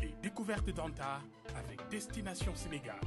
Les découvertes d'Anta avec Destination Sénégal.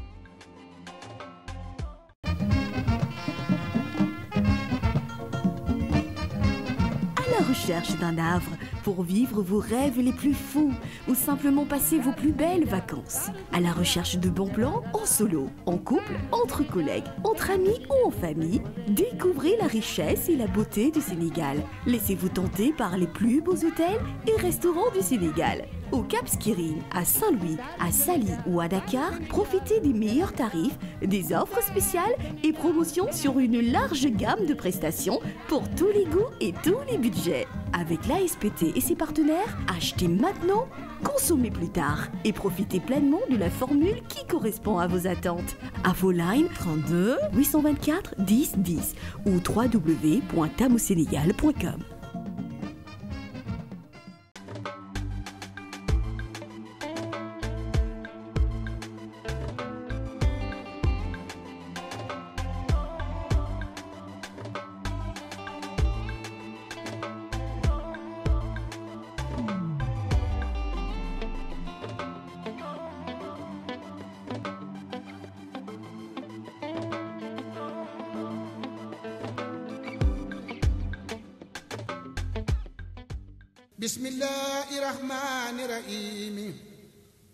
À la recherche d'un havre pour vivre vos rêves les plus fous ou simplement passer vos plus belles vacances. À la recherche de bons plans en solo, en couple, entre collègues, entre amis ou en famille. Découvrez la richesse et la beauté du Sénégal. Laissez-vous tenter par les plus beaux hôtels et restaurants du Sénégal. Au Cap Skirring, à Saint-Louis, à Saly ou à Dakar, profitez des meilleurs tarifs, des offres spéciales et promotions sur une large gamme de prestations pour tous les goûts et tous les budgets. Avec l'ASPT et ses partenaires, achetez maintenant, consommez plus tard et profitez pleinement de la formule qui correspond à vos attentes. Infoline 32 824 10 10 ou www.tamosénégal.com. Bismillahi rahmani rahim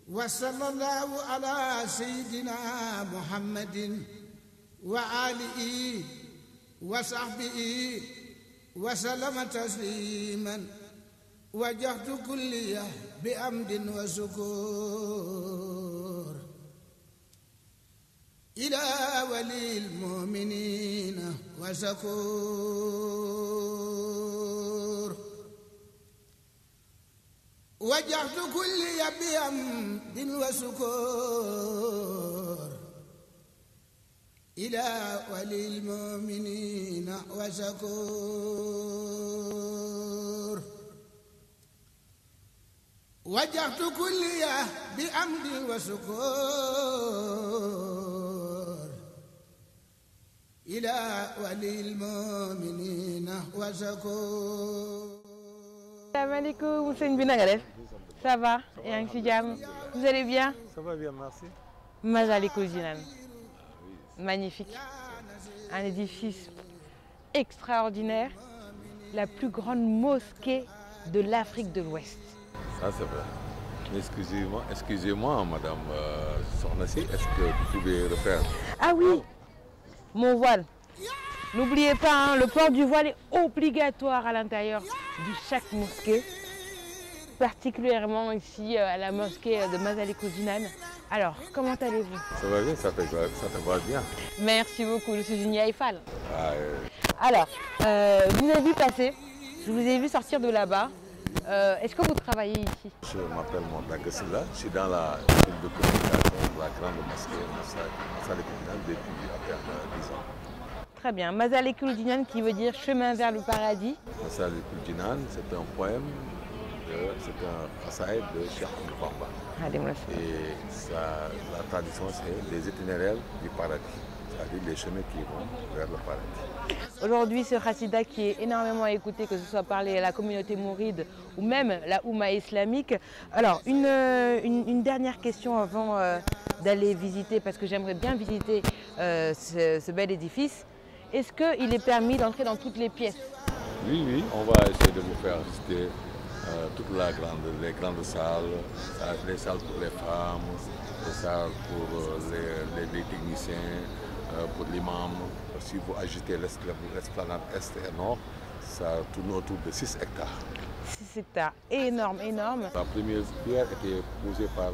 wa sallallahu ala sayyidina Muhammadin wa alihi wa sahbihi wa sallama tasliman wajjahtu kulliya bi amdin wa sukur ila walil mu'minina wa sakur وجهت كل بحمد وشكر إلى ولي المؤمنين وشكور وجهت كل بحمد وشكر إلى ولي المؤمنين وشكور. Asalaamaaleykum sëñ bi na nga def ça va yaa ngi ci jàmm vous allez bien. Ça va bien, merci. Massalikul Jinane, magnifique, un édifice extraordinaire, la plus grande mosquée de l'Afrique de l'Ouest. Ça c'est vrai. Excusez-moi, madame Sornassi, est-ce que vous pouvez refaire? Ah oui, mon voile. N'oubliez pas, hein, le port du voile est obligatoire à l'intérieur de chaque mosquée, particulièrement ici à la mosquée de Massalikul Jinane. Alors, comment allez-vous? Ça va bien, ça te va bien. Merci beaucoup, je suis une Yaïfal. Alors, je vous ai vu passer, je vous ai vu sortir de là-bas. Est-ce que vous travaillez ici? Je m'appelle Montague Silla, je suis dans la ville de communication de la grande mosquée Massalikul Jinane depuis à peine 10 ans. Très bien. Massalikul Jinane qui veut dire chemin vers le paradis. Massalikul Jinane, c'est un poème, c'est un fasaïd de Cheikh Ahmadou Bamba. Et la tradition, c'est les itinéraires du paradis, c'est-à-dire les chemins qui vont vers le paradis. Aujourd'hui, ce Hassida qui est énormément écouté, que ce soit par la communauté mouride ou même la Oumma islamique. Alors, une dernière question avant d'aller visiter, parce que j'aimerais bien visiter ce bel édifice. Est-ce qu'il est permis d'entrer dans toutes les pièces? Oui, on va essayer de vous faire visiter toutes les grandes salles, les salles pour les femmes, les salles pour les techniciens, pour l'imam. Si vous agitez l'esplanade est et nord, ça tourne autour de 6 hectares. 6 hectares, énorme, énorme. La première pierre était posée par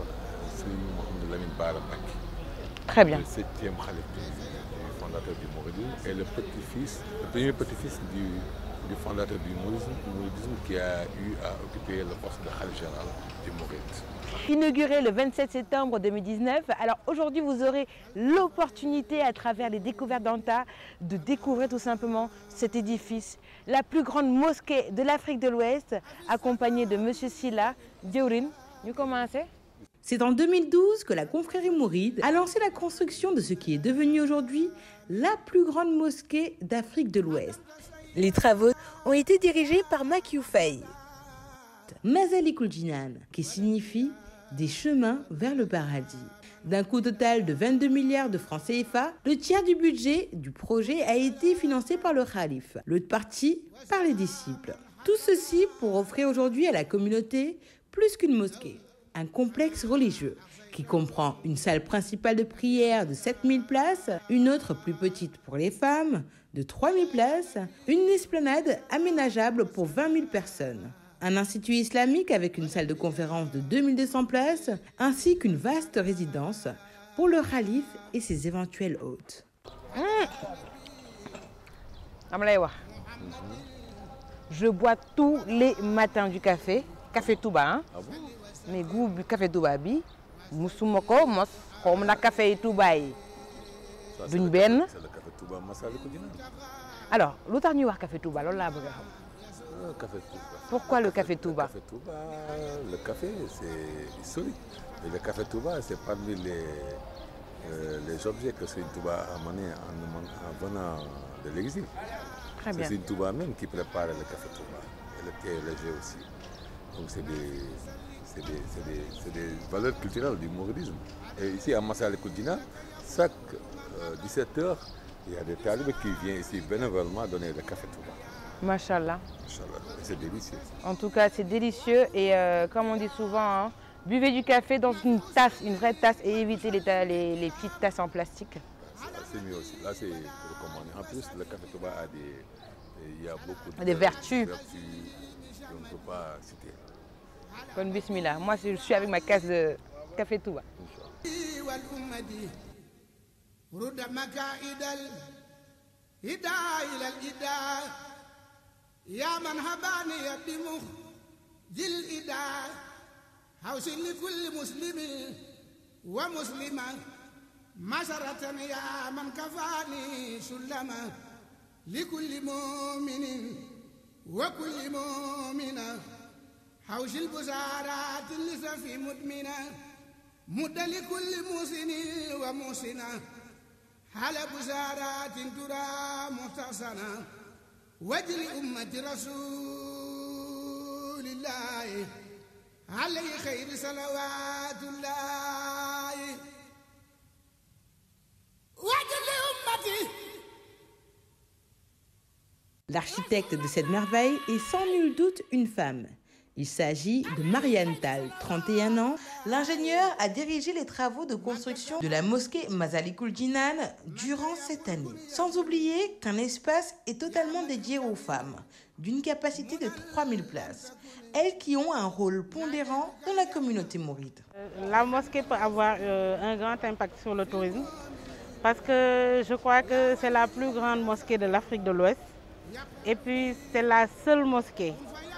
Serigne Mohamed Lamine Bara Mbacké. Très bien. Le 7e khalife du fondateur du mouridisme et le premier petit-fils du fondateur du mouridisme qui a eu à occuper le poste de khalife général du mouridisme. Inauguré le 27 septembre 2019, alors aujourd'hui vous aurez l'opportunité à travers les découvertes d'Anta de découvrir tout simplement cet édifice, la plus grande mosquée de l'Afrique de l'Ouest, accompagné de M. Silla Diourin. Nous commençons. C'est en 2012 que la confrérie mouride a lancé la construction de ce qui est devenu aujourd'hui la plus grande mosquée d'Afrique de l'Ouest. Les travaux ont été dirigés par Makiou Faye. existe Masalikul Jinan, qui signifie des chemins vers le paradis. D'un coût total de 22 milliards de francs CFA, le tiers du budget du projet a été financé par le Khalif, l'autre partie par les disciples. Tout ceci pour offrir aujourd'hui à la communauté plus qu'une mosquée, un complexe religieux qui comprend une salle principale de prière de 7000 places, une autre plus petite pour les femmes de 3000 places, une esplanade aménageable pour 20 000 personnes, un institut islamique avec une salle de conférence de 2200 places, ainsi qu'une vaste résidence pour le Khalif et ses éventuels hôtes. Je bois tous les matins du café Touba. Hein? Ah bon? Mais goût du café Touba bi, musumako mos comme na café Touba yi. Duñ ben. C'est le café Touba Masalikul Jinan. Alors, lu tax ñuy wax café Touba loolu laa bëgg a xam. Café Touba. Pourquoi le café Touba? Le café, c'est historique. Et le café Touba, c'est parmi les objets que Serigne Touba a amené en venant de l'exil. Très bien. C'est Serigne Touba même qui prépare le café Touba. Et le thé léger aussi. Donc c'est des valeurs culturelles du mouridisme. Et ici à Masalikul Jinan, chaque 17h, il y a des talibés qui viennent ici bénévolement donner le café Touba. Machallah. C'est délicieux. En tout cas, c'est délicieux et comme on dit souvent, hein, buvez du café dans une tasse, une vraie tasse et évitez les petites tasses en plastique. C'est mieux aussi. Là, c'est recommandé. En plus, le café Touba a il y a beaucoup des vertus. On ne peut pas citer. Bonne bismillah. Moi, je suis avec ma caisse de café Touba. يا من هباني يدمه جل إداء حوس لكل مسلم ومسلمة مسرة يا من كفاني سلما لكل مؤمن وكل مؤمنة حوش البزارات لسفي مدمنة مد لكل محسن ومحسنة حال بزارات ترى محتسنة وجل أمة رسول الله عليه خير صلوات الله وجل أمتي. L'architecte de cette merveille est sans nul doute une femme. Il s'agit de Marianne Tall, 31 ans. L'ingénieur a dirigé les travaux de construction de la mosquée Masalikul Jinan durant cette année. Sans oublier qu'un espace est totalement dédié aux femmes, d'une capacité de 3000 places. Elles qui ont un rôle pondérant dans la communauté mouride. La mosquée peut avoir un grand impact sur le tourisme parce que je crois que c'est la plus grande mosquée de l'Afrique de l'Ouest. Et puis c'est la seule mosquée,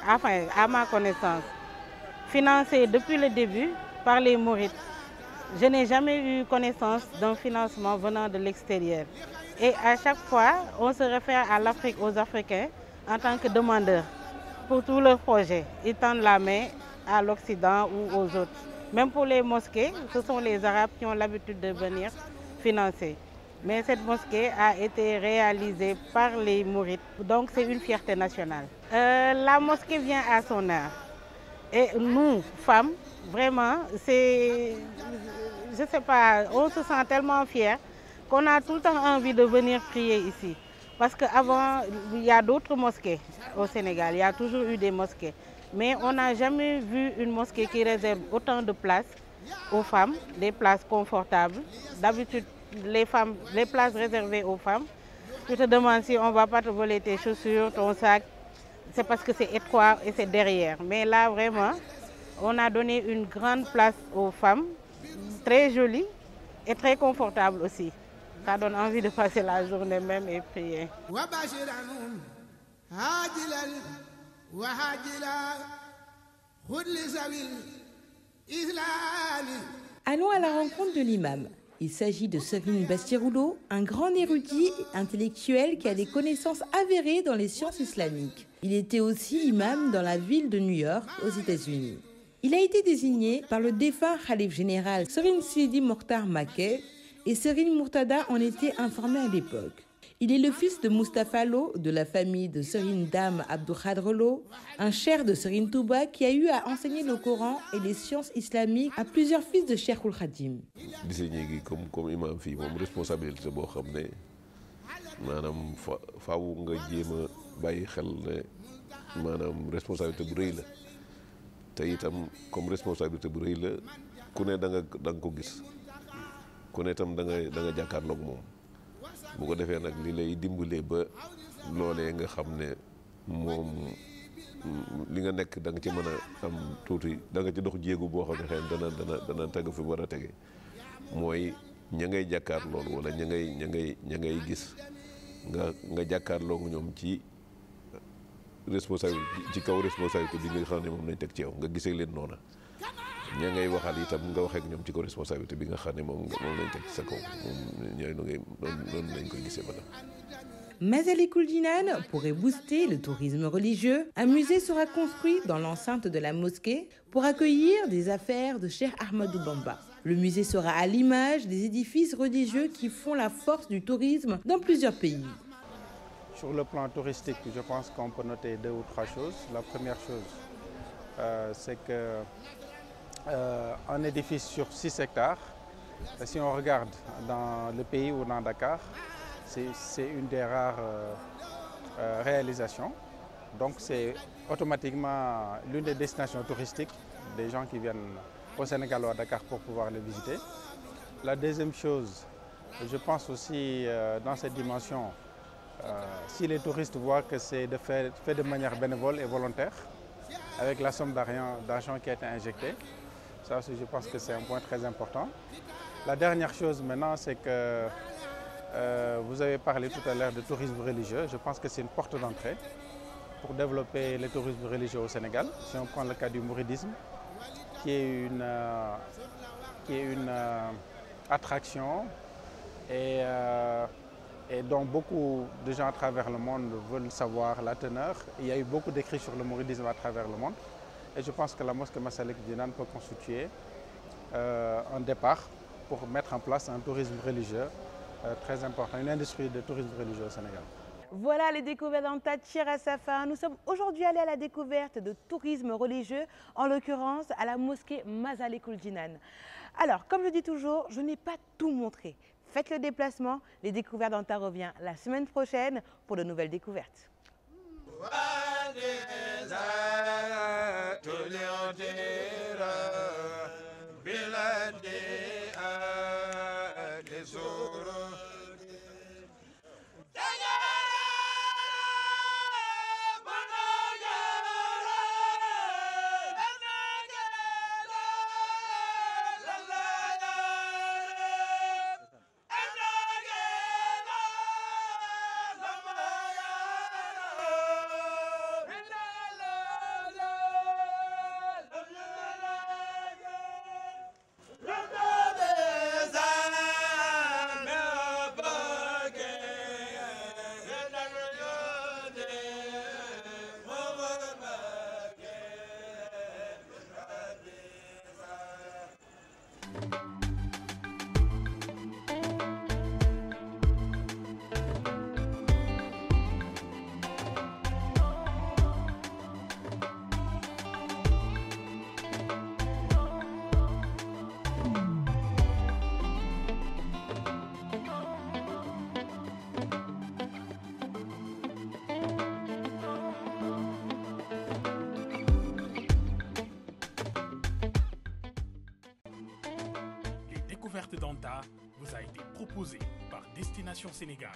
enfin à ma connaissance, financée depuis le début par les Mourides. Je n'ai jamais eu connaissance d'un financement venant de l'extérieur. Et à chaque fois, on se réfère à l'Afrique, aux Africains, en tant que demandeurs pour tous leurs projets. Ils tendent la main à l'Occident ou aux autres. Même pour les mosquées, ce sont les Arabes qui ont l'habitude de venir financer. Mais cette mosquée a été réalisée par les Mourides, donc c'est une fierté nationale. La mosquée vient à son heure. Et nous, femmes, vraiment, je sais pas, on se sent tellement fiers qu'on a tout le temps envie de venir prier ici. Parce qu'avant, il y a d'autres mosquées au Sénégal, il y a toujours eu des mosquées. Mais on n'a jamais vu une mosquée qui réserve autant de places aux femmes, des places confortables. D'habitude, les places réservées aux femmes, tu te demandes si on ne va pas te voler tes chaussures, ton sac. C'est parce que c'est étroit et c'est derrière. Mais là, vraiment, on a donné une grande place aux femmes, très jolie et très confortable aussi. Ça donne envie de passer la journée même et prier. Allons à la rencontre de l'imam. Il s'agit de Serine Bastiroulo, un grand érudit et intellectuel qui a des connaissances avérées dans les sciences islamiques. Il était aussi imam dans la ville de New York, aux États-Unis. Il a été désigné par le défunt Khalif général Serine Sidi Mokhtar Maké et Serine Murtada en était informé à l'époque. Il est le fils de Moustapha Lo, de la famille de Serigne Dame Abdou Khadre Lo, un cheikh de Serigne Touba qui a eu à enseigner le Coran et les sciences islamiques à plusieurs fils de Cheikhoul Khadim. Dissigné gi comme imam fii moom responsabilité boo xam ne maanaam faaw nga jéem a bàyyi xel ne maanaam responsabilité bu rëy la te itam comme responsabilité bu rëy la ku ne da nga ko gis ku ne itam da nga jàkkaarloog moom. bu ko defee nag li lay dimbalee ba loolee nga xam ne moom li nga nekk da nga ci mën a am tuuti da nga ci dox jéegu boo xam ne xëy dana teg fi war a tege mooy ña ngay jàkkaar loolu wala ña ngay gis nga jàkkaarloo ñoom ci responsabilité ci kaw responsabilité bi nga xam ne moom lañ teg ci yow nga gisee leen noona ña ngay waxal itam nga waxee ak ñoom ci ko responsabilité bi nga xam ne moom lañ teg ci sa kaw moom ñooy noonu lañ koy gisee ba. Massalikul Jinane pourrait booster le tourisme religieux. Un musée sera construit dans l'enceinte de la mosquée pour accueillir des affaires de Cheikh Ahmadou Bamba. Le musée sera à l'image des édifices religieux qui font la force du tourisme dans plusieurs pays. Sur le plan touristique, je pense qu'on peut noter 2 ou 3 choses. La première chose, c'est que un édifice sur 6 hectares, si on regarde dans le pays ou dans Dakar, c'est une des rares réalisations. Donc c'est automatiquement l'une des destinations touristiques des gens qui viennent au Sénégal ou à Dakar pour pouvoir les visiter. La deuxième chose, je pense aussi dans cette dimension, si les touristes voient que c'est fait de manière bénévole et volontaire, avec la somme d'argent qui a été injectée, ça aussi je pense que c'est un point très important. La dernière chose maintenant, c'est que vous avez parlé tout à l'heure de tourisme religieux. Je pense que c'est une porte d'entrée pour développer le tourisme religieux au Sénégal. Si on prend le cas du mouridisme, qui est une attraction et dont beaucoup de gens à travers le monde veulent savoir la teneur. Il y a eu beaucoup d'écrits sur le mouridisme à travers le monde. Et je pense que la mosquée Massalikul Jinane peut constituer un départ pour mettre en place un tourisme religieux très important, une industrie de tourisme religieux au Sénégal. Voilà, les découvertes d'Anta tirent à sa fin. Nous sommes aujourd'hui allés à la découverte de tourisme religieux, en l'occurrence à la mosquée Massalikul Jinane. Alors, comme je dis toujours, je n'ai pas tout montré. Faites le déplacement, les découvertes d'Anta revient la semaine prochaine pour de nouvelles découvertes. Découverte d'Anta vous a été proposée par Destination Sénégal.